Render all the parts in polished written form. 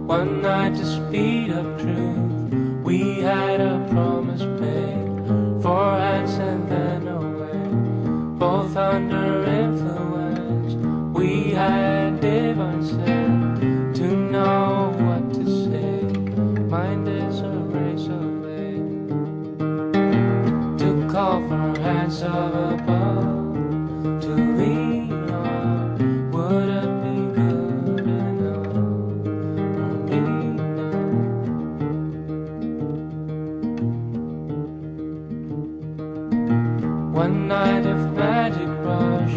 One night to speed up truth, we had a promise made. 4 hands and then away, both under influence. We had divine sense to know what to say. Mind is a razor blade to call for hands of above, to lean on. Would it be good enough for me now? One night of magic rush,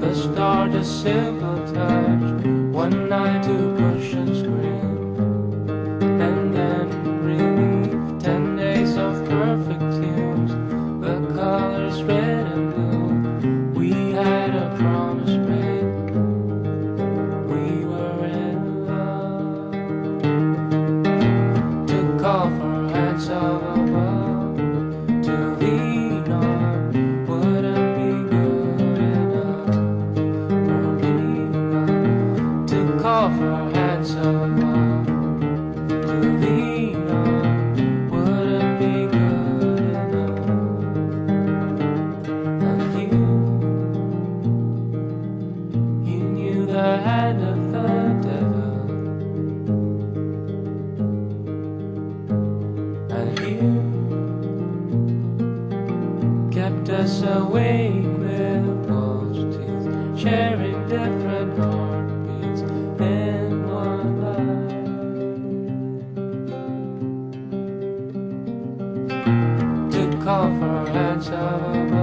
the start a simple touch. One night to push and scream, and then relief. 10 days of perfect tunes, the colors red and blue. We had a promise made, we were in love. To call for hands of above, to lean on. Would it be good enough for me now? To call for hands of above, to lean on. Would it be good enough? And you knew the hand of the devil, and you kept us awake with false teeth, sharing different heartbeats in one life. To call for hands of above.